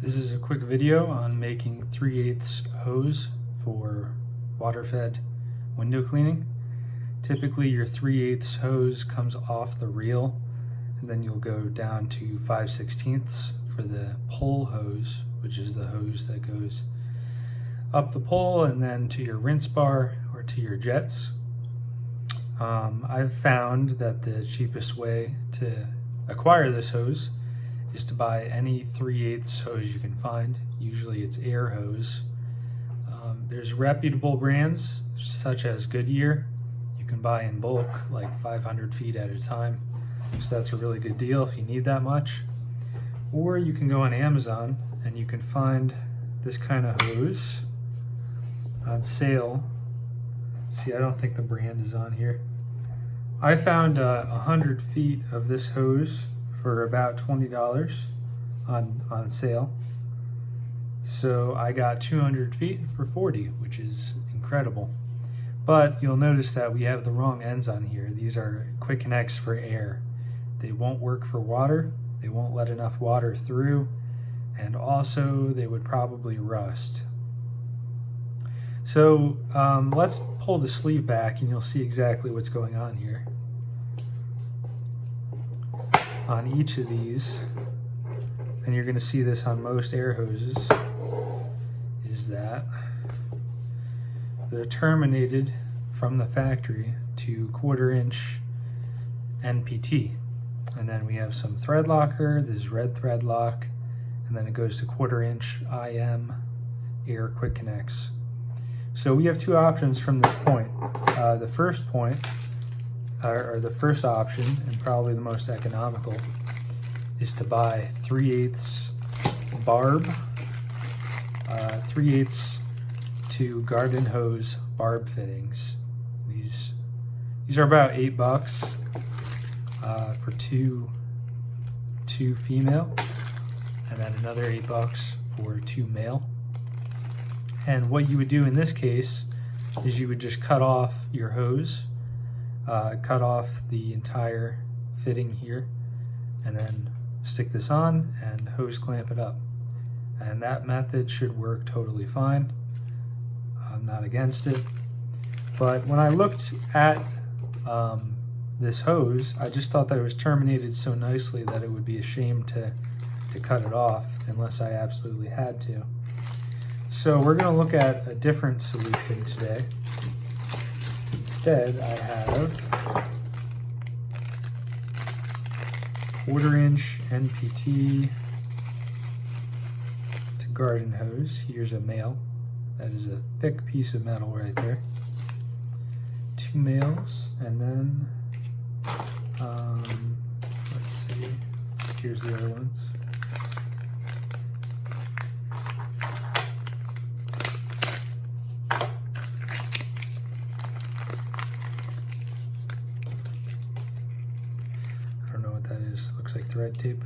This is a quick video on making 3/8 hose for water-fed window cleaning. Typically your 3/8 hose comes off the reel, and then you'll go down to 5/16 for the pole hose, which is the hose that goes up the pole and then to your rinse bar or to your jets. I've found that the cheapest way to acquire this hose is to buy any 3/8 hose you can find. Usually it's air hose. There's reputable brands such as Goodyear. You can buy in bulk, like 500 feet at a time. So that's a really good deal if you need that much. Or you can go on Amazon and you can find this kind of hose on sale. See, I don't think the brand is on here. I found 100 feet of this hose for about $20 on sale. So I got 200 feet for 40, which is incredible. But you'll notice that we have the wrong ends on here. These are quick connects for air. They won't work for water. They won't let enough water through. And also they would probably rust. So let's pull the sleeve back and you'll see exactly what's going on here. On each of these, and you're going to see this on most air hoses, is that they're terminated from the factory to 1/4 inch NPT. And then we have some thread locker, this is red thread lock, and then it goes to 1/4 inch IM air quick connects. So we have two options from this point. The first point, or the first option, and probably the most economical, is to buy 3/8 barb, 3/8 to garden hose barb fittings. These are about $8 for two female, and then another $8 for 2 male. And what you would do in this case is you would just cut off your hose, cut off the entire fitting here, and then stick this on and hose clamp it up. And that method should work totally fine. I'm not against it. But when I looked at this hose, I just thought that it was terminated so nicely that it would be a shame to cut it off unless I absolutely had to. So we're going to look at a different solution today. Instead, I have 1/4 inch NPT to garden hose. Here's a male. That is a thick piece of metal right there. 2 males, and then let's see. Here's the other ones. Looks like thread tape.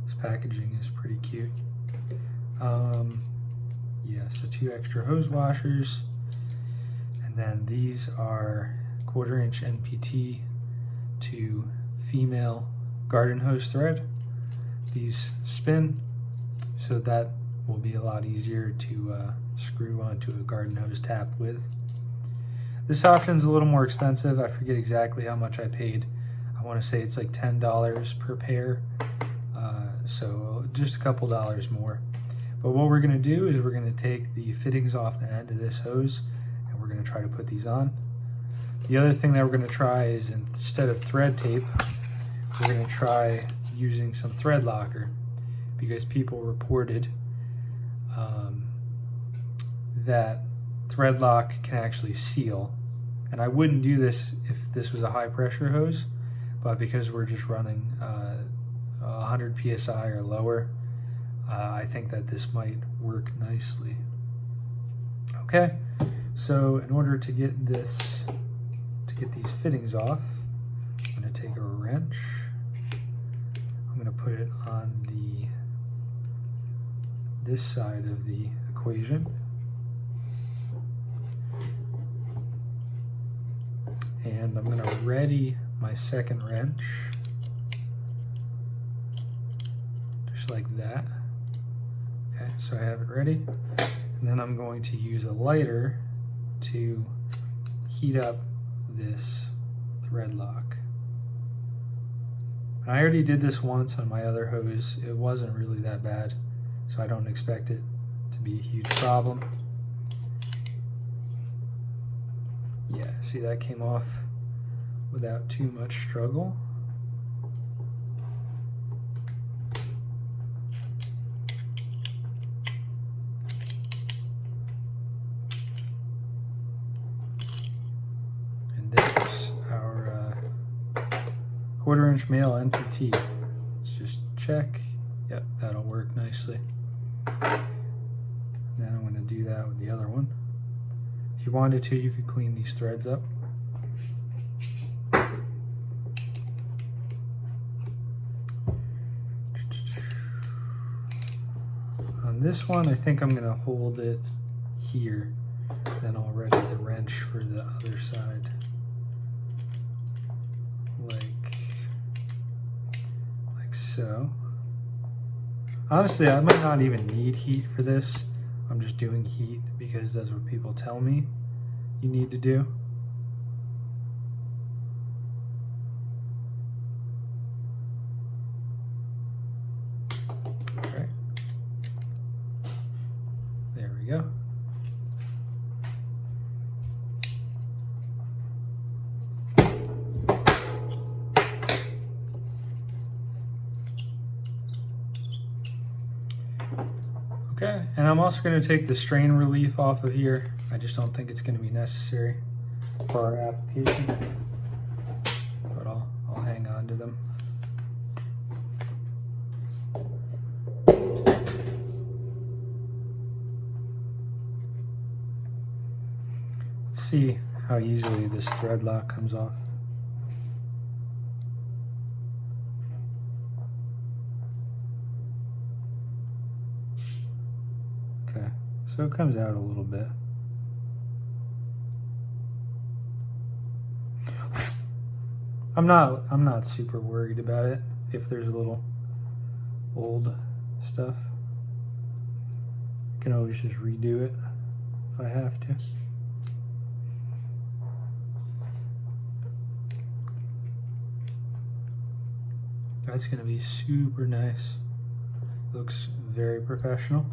This packaging is pretty cute. Yeah, so 2 extra hose washers, and then these are 1/4 inch NPT to female garden hose thread. These spin, so that will be a lot easier to screw onto a garden hose tap with. This option is a little more expensive. I forget exactly how much I paid. I want to say it's like $10 per pair, so just a couple dollars more. But what we're going to do is we're going to take the fittings off the end of this hose and we're going to try to put these on. The other thing that we're going to try is, instead of thread tape, we're going to try using some thread locker, because people reported that thread lock can actually seal. And I wouldn't do this if this was a high pressure hose, but because we're just running 100 PSI or lower, I think that this might work nicely. Okay, so in order to get these fittings off, I'm going to take a wrench. I'm going to put it on this side of the equation. And I'm going to ready my second wrench, just like that. Okay, so I have it ready. And then I'm going to use a lighter to heat up this thread lock. And I already did this once on my other hose. It wasn't really that bad, so I don't expect it to be a huge problem. Yeah, see, that came off without too much struggle. And there's our 1/4 inch male NPT. Let's just check. Yep, that'll work nicely. Then I'm going to do that with the other one. If you wanted to, you could clean these threads up. On this one, I think I'm going to hold it here. Then I'll ready the wrench for the other side. Like so. Honestly, I might not even need heat for this. I'm just doing heat because that's what people tell me you need to do. Okay. There we go. Okay, and I'm also going to take the strain relief off of here. I just don't think it's going to be necessary for our application, but I'll hang on to them. Let's see how easily this thread lock comes off. Okay, so it comes out a little bit. I'm not super worried about it if there's a little old stuff. I can always just redo it if I have to. That's gonna be super nice. Looks very professional.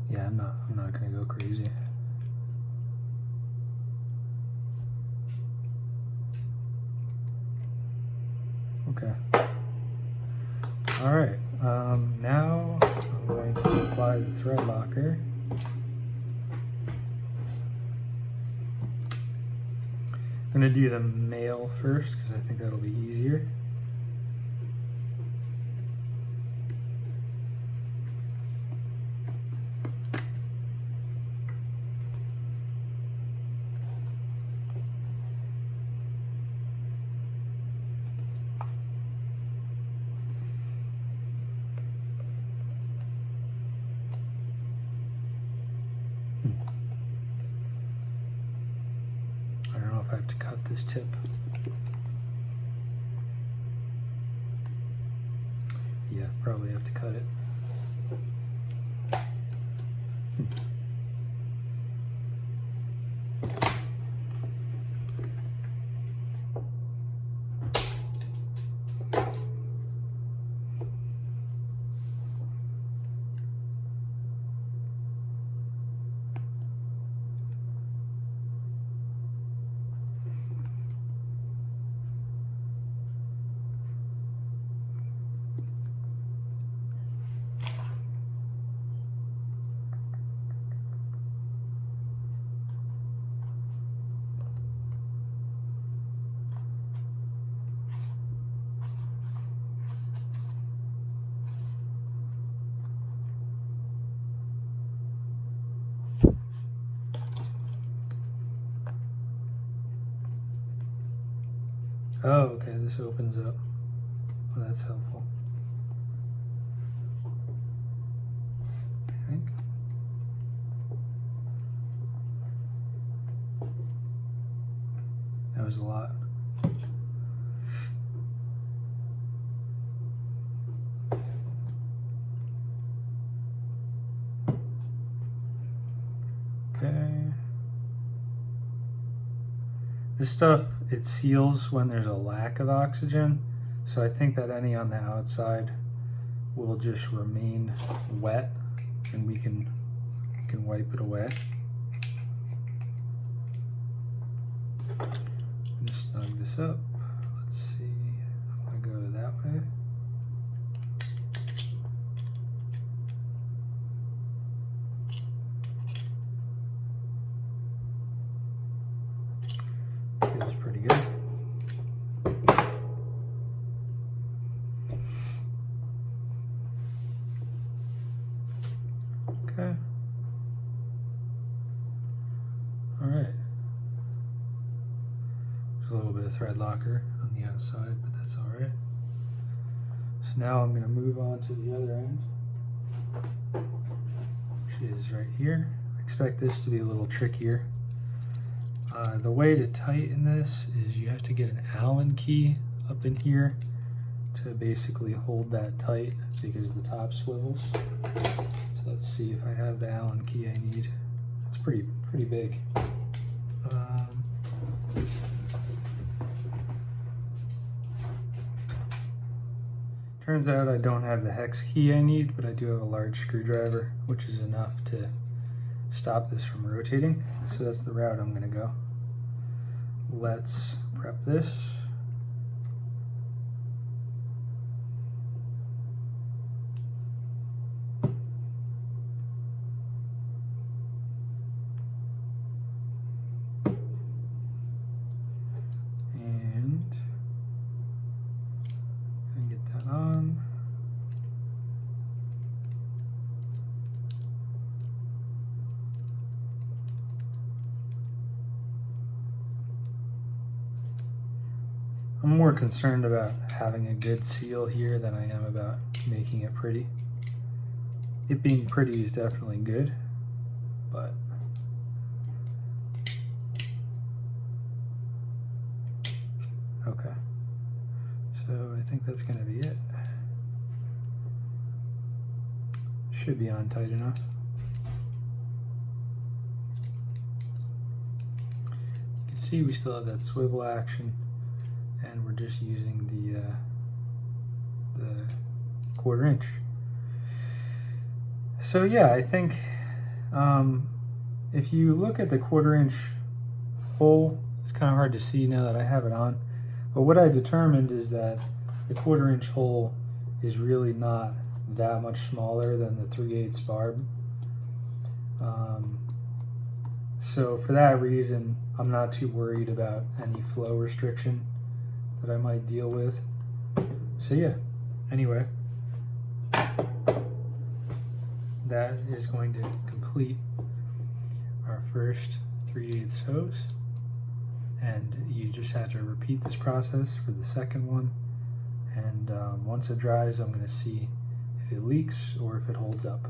Yeah, I'm not gonna go crazy. Okay. All right. Now I'm going to apply the thread locker. I'm going to do the male first because I think that'll be easier. I don't know if I have to cut this tip. Yeah, probably have to cut it. Oh, okay, this opens up. Well, that's helpful. I think. That was a lot. Okay. This stuff, it seals when there's a lack of oxygen, so I think that any on the outside will just remain wet, and we can wipe it away. Just snug this up. Let's see. I'm gonna go that way. Feels pretty good. Okay. All right. There's a little bit of thread locker on the outside, but that's all right. So now I'm going to move on to the other end, which is right here. I expect this to be a little trickier. The way to tighten this is you have to get an Allen key up in here to basically hold that tight because the top swivels. So let's see if I have the Allen key I need. It's pretty big. Turns out I don't have the hex key I need, but I do have a large screwdriver, which is enough to stop this from rotating. So that's the route I'm going to go. Let's prep this. And get that on. I'm more concerned about having a good seal here than I am about making it pretty. It being pretty is definitely good, but okay. So I think that's going to be it. Should be on tight enough. You can see we still have that swivel action. And we're just using the 1/4 inch. So yeah, I think if you look at the 1/4 inch hole, it's kind of hard to see now that I have it on. But what I determined is that the 1/4 inch hole is really not that much smaller than the 3/8 barb. So for that reason, I'm not too worried about any flow restriction that I might deal with. So yeah, anyway, that is going to complete our first 3/8 hose, and you just have to repeat this process for the second one, and once it dries I'm going to see if it leaks or if it holds up.